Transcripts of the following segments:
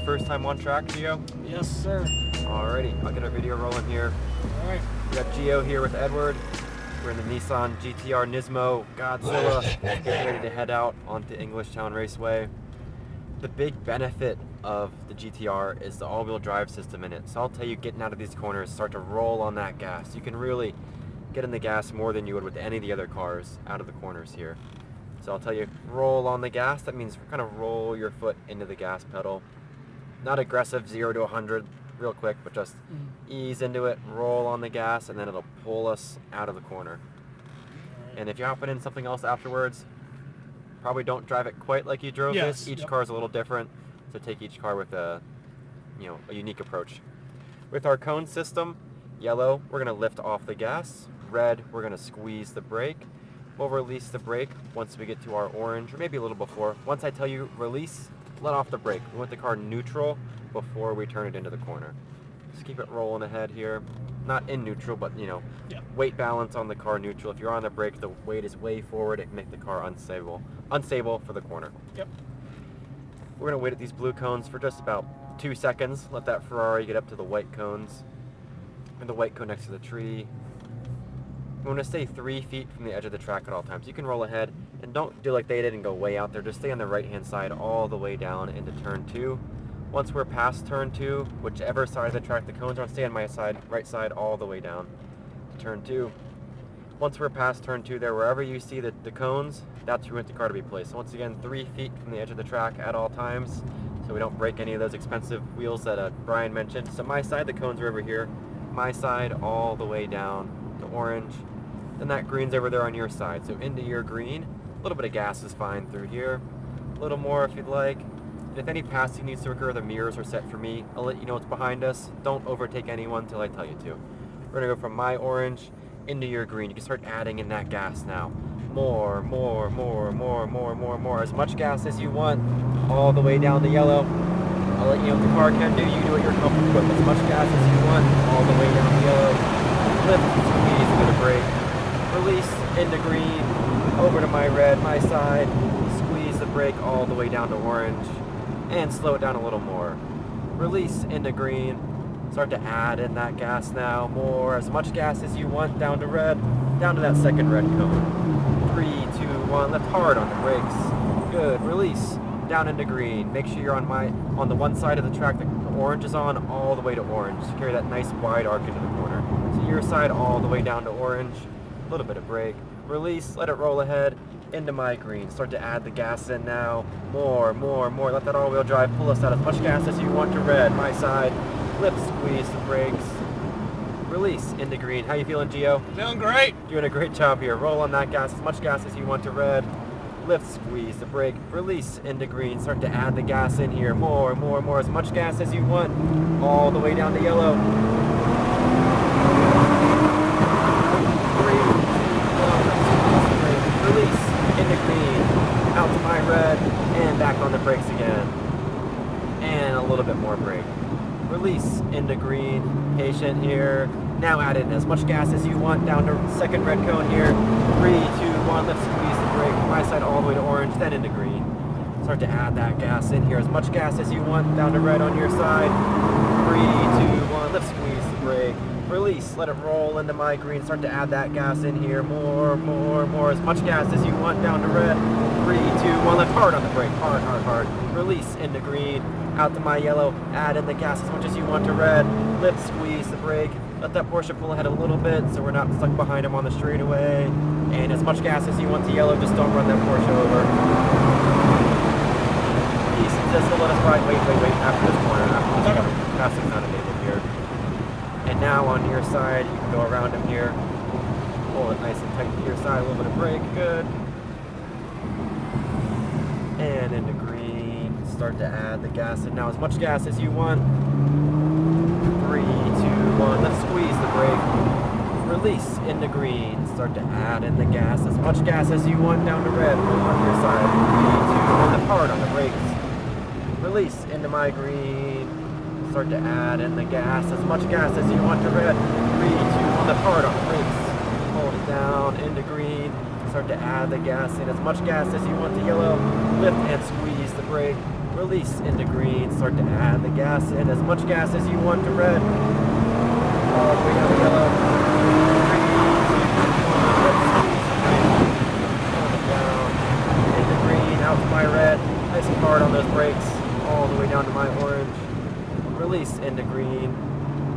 first time on track, Gio? Yes, sir. Alrighty, I'll get our video rolling here. All right. We got Gio here with Edward. We're in the Nissan GTR Nismo Godzilla, getting ready to head out onto Englishtown Raceway. The big benefit of the GTR is the all-wheel drive system in it. So I'll tell you, getting out of these corners, start to roll on that gas. You can really get in the gas more than you would with any of the other cars out of the corners here. So I'll tell you, roll on the gas. That means kind of roll your foot into the gas pedal. Not aggressive, 0 to 100 real quick, but just ease into it, roll on the gas, and then it'll pull us out of the corner. And if you're hopping in something else afterwards, probably don't drive it quite like you drove this. Each car is a little different, so take each car with a unique approach. With our cone system, yellow, we're going to lift off the gas. Red, we're going to squeeze the brake. We'll release the brake once we get to our orange, or maybe a little before. Once I tell you release, let off the brake. We want the car neutral before we turn it into the corner. Just keep it rolling ahead here. Not in neutral, but weight balance on the car neutral. If you're on the brake, the weight is way forward. It can make the car unstable for the corner. Yep. We're gonna wait at these blue cones for just about 2 seconds. Let that Ferrari get up to the white cones. And the white cone next to the tree. We want to stay 3 feet from the edge of the track at all times. You can roll ahead and don't do like they did and go way out there. Just stay on the right hand side all the way down into turn 2. Once we're past turn 2, whichever side of the track the cones are on, stay on my side, right side all the way down to turn 2. Once we're past turn 2 there, wherever you see the cones, that's where we want the car to be placed. So once again, 3 feet from the edge of the track at all times, so we don't break any of those expensive wheels that Brian mentioned. So my side, the cones are over here. My side all the way down to orange. Then that green's over there on your side. So into your green, a little bit of gas is fine through here. A little more if you'd like. And if any passing needs to occur, the mirrors are set for me. I'll let you know what's behind us. Don't overtake anyone until I tell you to. We're gonna go from my orange into your green. You can start adding in that gas now. More. As much gas as you want, all the way down to yellow. I'll let you know what the car can do. You do what you're comfortable with. As much gas as you want, all the way down to yellow. Lift, squeeze, a bit of brake. Release into green, over to my red, my side. Squeeze the brake all the way down to orange. And slow it down a little more. Release into green. Start to add in that gas now. More, as much gas as you want, down to red, down to that second red cone. 3, 2, 1, lift hard on the brakes. Good, release, down into green. Make sure you're on the one side of the track that the orange is on, all the way to orange. Carry that nice wide arc into the corner. So your side all the way down to orange. A little bit of brake. Release, let it roll ahead. Into my green. Start to add the gas in now. More. Let that all-wheel drive pull us out as much gas as you want to red. My side. Lift, squeeze the brakes. Release into green. How you feeling, Gio? Feeling great. Doing a great job here. Roll on that gas, as much gas as you want to red. Lift, squeeze the brake. Release into green. Start to add the gas in here. More. As much gas as you want. All the way down to yellow. 3, 2, 1. Release into green. Out to my red. And back on the brakes again. And a little bit more brake. Release into green. Patient here. Now add in as much gas as you want down to second red cone here. 3, 2, 1. Let's squeeze the brake. My side all the way to orange, then into green. Start to add that gas in here. As much gas as you want down to red on your side. 3, 2, 1. Let's squeeze the brake. Release. Let it roll into my green. Start to add that gas in here. More. As much gas as you want down to red. 3, 2, 1. Lift hard on the brake. Hard. Release into green. Out to my yellow. Add in the gas as much as you want to red. Lift, squeeze the brake. Let that Porsche pull ahead a little bit so we're not stuck behind him on the straightaway. And as much gas as you want to yellow. Just don't run that Porsche over. Just to let us ride. Wait. After this corner. Passing's not enabled here. And now on your side, you can go around him here. Pull it nice and tight to your side. A little bit of brake. Good. And into green. Start to add the gas in now. As much gas as you want. 3, 2, 1. Let's squeeze the brake. Release into green. Start to add in the gas. As much gas as you want down to red. On your side. 3, 2, 1. Lift hard on the brakes. Release into my green. Start to add in the gas. As much gas as you want to red. 3, 2, 1. Lift hard on the brakes. Hold it down into green. Start to add the gas in. As much gas as you want to yellow. Lift and squeeze the brake. Release into green. Start to add the gas in. As much gas as you want to red. All the way down to yellow. Down into green. Out to my red. Nice and hard on those brakes. All the way down to my orange. Release into green.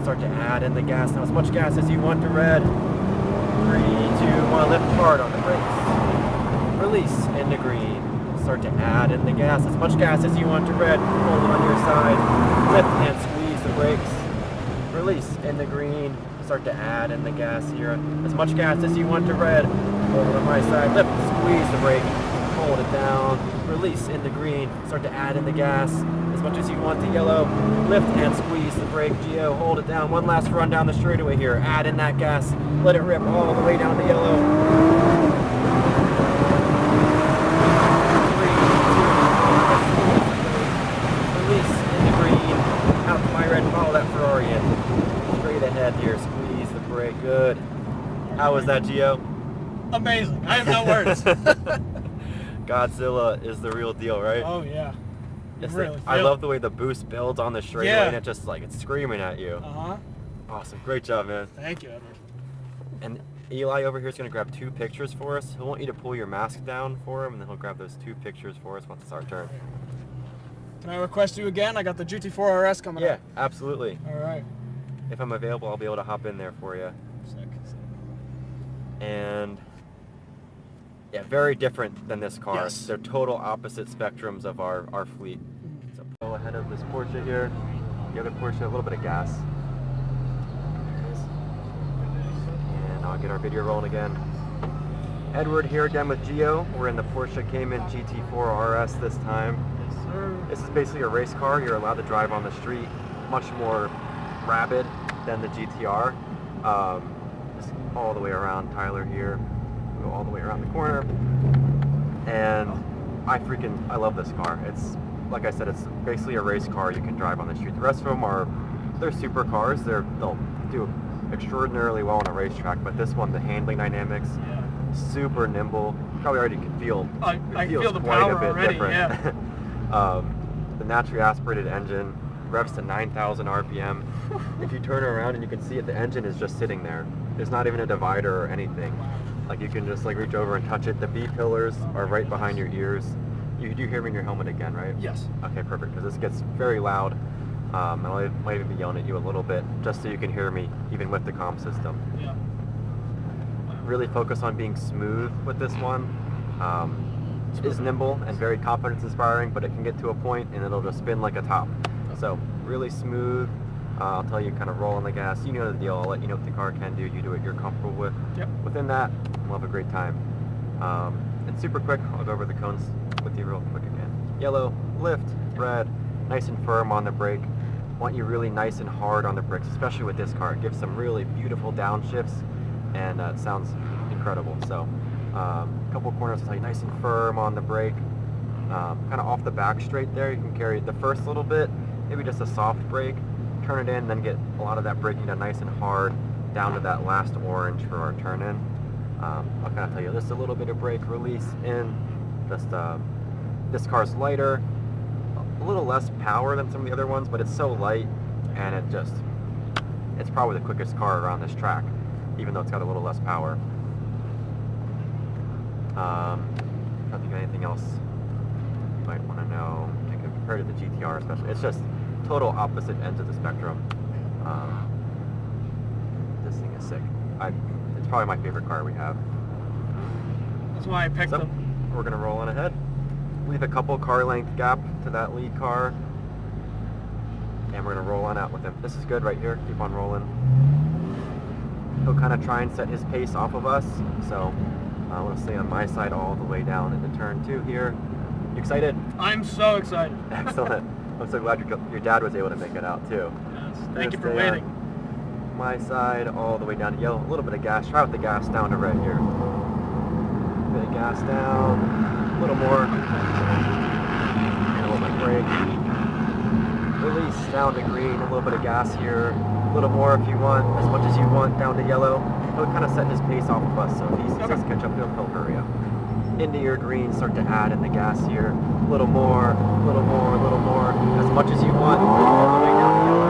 Start to add in the gas. Now as much gas as you want to red. 3, 2, 1. Lift hard on the brakes. Release into green. Start to add in the gas. As much gas as you want to red. Hold it on your side. Lift and squeeze the brakes. Release into green. Start to add in the gas here. As much gas as you want to red. Hold it on my side. Lift, squeeze the brake. Hold it down. Release into green. Start to add in the gas. As much as you want to yellow. Lift and squeeze the brake. Geo, hold it down. One last run down the straightaway here. Add in that gas. Let it rip all the way down to yellow. 3, 2, 1. Release into green. Out to my red. Follow that Ferrari in. Straight ahead here. Squeeze the brake. Good. How was that, Geo? Amazing. I have no words. Godzilla is the real deal, right? Oh yeah. Really I love the way the boost builds on the straightaway and it just like it's screaming at you. Uh-huh. Awesome. Great job, man. Thank you, Edward. And Eli over here is going to grab 2 pictures for us. He'll want you to pull your mask down for him, and then he'll grab those 2 pictures for us once it's our turn. Can I request you again? I got the GT4 RS coming up. Yeah, absolutely. All right. If I'm available, I'll be able to hop in there for you. Sick. And yeah, very different than this car. Yes. They're total opposite spectrums of our fleet. So go ahead of this Porsche here. The other Porsche, a little bit of gas. And I'll get our video rolling again. Edward here again with Geo. We're in the Porsche Cayman GT4 RS this time. Yes, sir. This is basically a race car. You're allowed to drive on the street. Much more rabid than the GTR. Just all the way around Tyler here. Go all the way around the corner. And I love this car. It's, like I said, it's basically a race car you can drive on the street. The rest of them they're super cars. They'll do extraordinarily well on a racetrack, but this one, the handling dynamics, super nimble. Probably already can feel, I feels feel the quite power a bit already, different. yeah. The naturally aspirated engine revs to 9,000 RPM. If you turn around and you can see it, the engine is just sitting there. There's not even a divider or anything. Like you can just like reach over and touch it. The B pillars are right behind your ears. You do hear me in your helmet again, right? Yes. Okay, perfect, because this gets very loud. I might even be yelling at you a little bit, just so you can hear me, even with the comm system. Yeah. Really focus on being smooth with this one. It is nimble and very confidence-inspiring, but it can get to a point and it'll just spin like a top. So really smooth. I'll tell you, kind of roll on the gas. You know the deal. I'll let you know what the car can do. You do what you're comfortable with. Yep. Within that, we'll have a great time. It's super quick. I'll go over the cones with you real quick again. Yellow, lift, red, nice and firm on the brake. Want you really nice and hard on the brakes, especially with this car. It gives some really beautiful downshifts, and it sounds incredible. So, a couple corners, I'll tell you, nice and firm on the brake. Kind of off the back straight there. You can carry the first little bit, maybe just a soft brake. Turn it in, then get a lot of that braking done nice and hard down to that last orange for our turn in. I'll kind of tell you just a little bit of brake release in. Just this car's lighter, a little less power than some of the other ones, but it's so light, and it's probably the quickest car around this track, even though it's got a little less power. I don't think of anything else you might want to know compared to the GTR, especially. It's just total opposite ends of the spectrum. This thing is sick. It's probably my favorite car we have. That's why I picked them. We're gonna roll on ahead. Leave a couple car length gap to that lead car, and we're gonna roll on out with him. This is good right here. Keep on rolling. He'll kind of try and set his pace off of us, so I want to stay on my side all the way down into turn 2 here. You excited? I'm so excited. Excellent. I'm so glad your dad was able to make it out too. Yes. Thank you for waiting. My side all the way down to yellow. A little bit of gas. Try with the gas down to red here. A bit of gas down. A little more. And a little bit of brake. Release down to green. A little bit of gas here. A little more if you want. As much as you want down to yellow. He'll kind of set his pace off of us, so if he sees us catch up to him, he'll hurry up. into your green, start to add in the gas here. A little more, a little more, a little more, as much as you want, all the way down the yellow.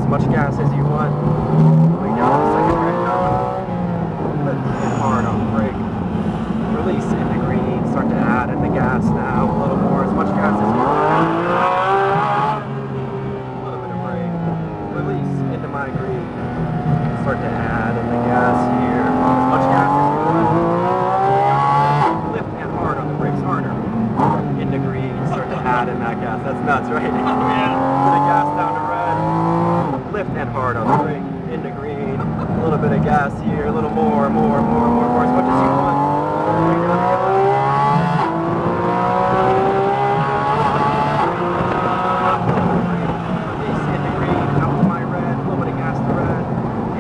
Much gas as you want. Way down the second red cone. Lift and hard on the brake. Release into green. Start to add in the gas now. A little more. As much gas as you want. A little bit of brake. Release into my green. Start to add in the gas here. As much gas as you want. Lift and hard on the brakes. Harder. Into green. Start to add in that gas. That's nuts, right? Yeah. Put the gas down to red. Lift and hard on the brake, into green, a little bit of gas here, a little more, as much as you want. Way down the yellow. Release into green, out to my red, a little bit of gas to red,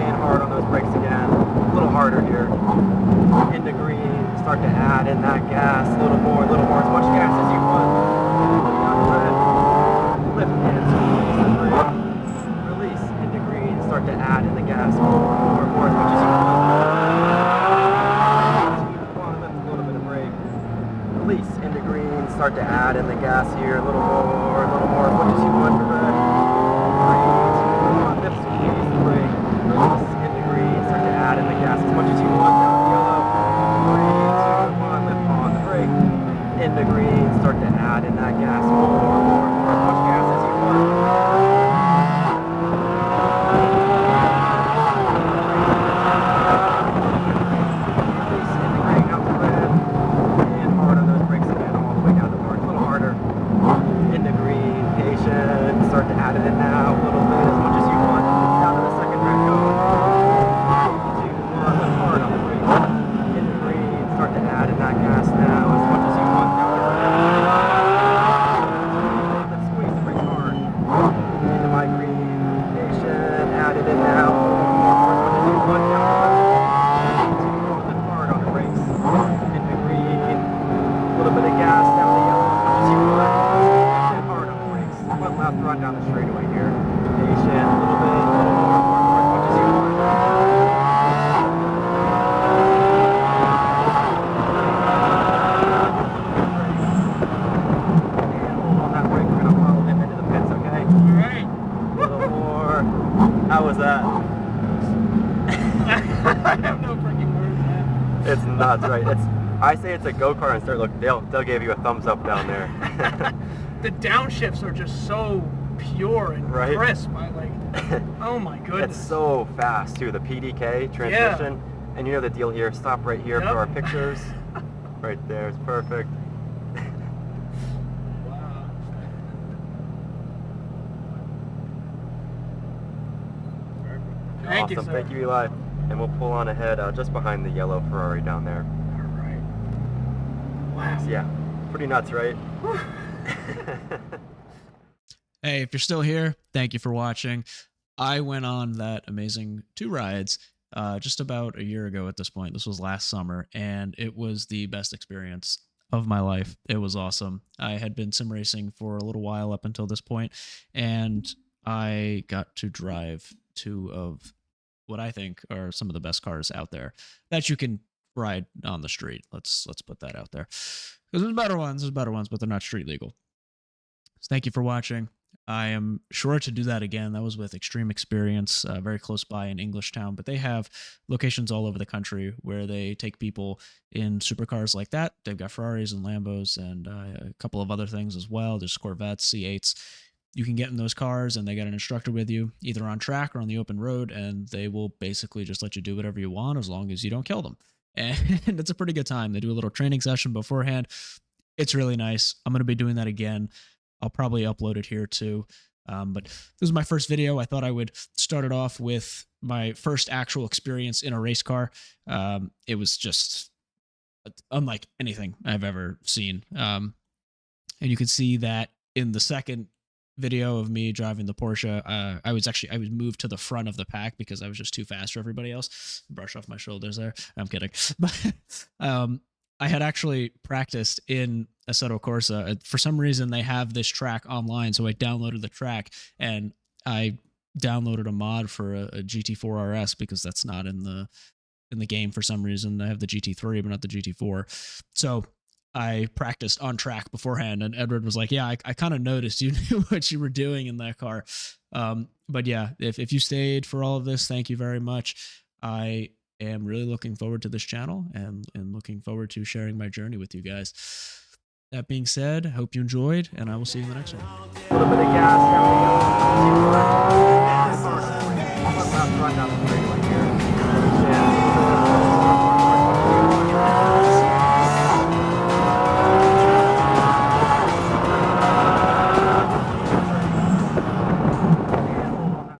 and hard on those brakes again. A little harder here. Into green, start to add in that gas, a little more, as much gas as you want. Down to red. Lift and squeeze the brake. Start to add in the gas more, as much as you want. Lift a little bit of brake. Release into green. Start to add in the gas here. A little more, as much as you want for red. Green. Lift, squeeze the brake. Release into green. Start to add in the gas as much as you want. Down to yellow. 3, 2, 1. Lift on the brake. Into green. Start to add in that gas more, as much gas as you want. Start to add it in now, a little bit, as much as you want, down to the second red cone. 3, 2, 1, lift hard on the brake. Into green, start to add in that gas now, as much as you want, down to red. Let's squeeze the brakes hard. Into my green, patient, add it in now, more, as much as you want, down to red. 3, 2, 1, lift hard on the brakes. Into green, a little bit of gas down to yellow, as much as you want. One last run down the straightaway here. Patient, a little bit, more, as much as you want. And hold on that brake. We're going to follow him into the pits, okay? Alright. A little more. How was that? I have no freaking words, man. It's nuts, right? I say it's a go-kart and start, look, they'll give you a thumbs up down there. The downshifts are just so pure and right? crisp. Oh my goodness. It's so fast too. The PDK transmission, and you know the deal here. Stop right here for our pictures. Right there, it's perfect. Wow. Thank you, Awesome. sir. Thank you, Eli. And we'll pull on ahead just behind the yellow Ferrari down there. All right. Wow. So, yeah, pretty nuts, right? Hey, if you're still here, thank you for watching. I went on that amazing 2 rides just about a year ago at this point. This was last summer, and it was the best experience of my life. It was awesome. I had been sim racing for a little while up until this point, and I got to drive 2 of what I think are some of the best cars out there that you can ride on the street. Let's put that out there. Because there's better ones, but they're not street legal. So thank you for watching. I am sure to do that again. That was with Xtreme Xperience, very close by in Englishtown, but they have locations all over the country where they take people in supercars like that. They've got Ferraris and Lambos and a couple of other things as well. There's Corvettes, C8s. You can get in those cars and they got an instructor with you, either on track or on the open road, and they will basically just let you do whatever you want as long as you don't kill them. And it's a pretty good time. They do a little training session beforehand. It's really nice. I'm going to be doing that again. I'll probably upload it here too. But this is my first video. I thought I would start it off with my first actual experience in a race car. It was just unlike anything I've ever seen. And you can see that in the second video of me driving the Porsche. I was moved to the front of the pack because I was just too fast for everybody else. Brush off my shoulders there. I'm kidding. But I had actually practiced in Assetto Corsa. For some reason, they have this track online, so I downloaded the track and I downloaded a mod for a GT4 RS because that's not in the game for some reason. I have the GT3, but not the GT4. So I practiced on track beforehand, and Edward was like, yeah, I kind of noticed you knew what you were doing in that car. But yeah, if you stayed for all of this, thank you very much. I am really looking forward to this channel and looking forward to sharing my journey with you guys. That being said, hope you enjoyed, and I will see you in the next one. A little bit of gas coming up. Run down the straightaway here.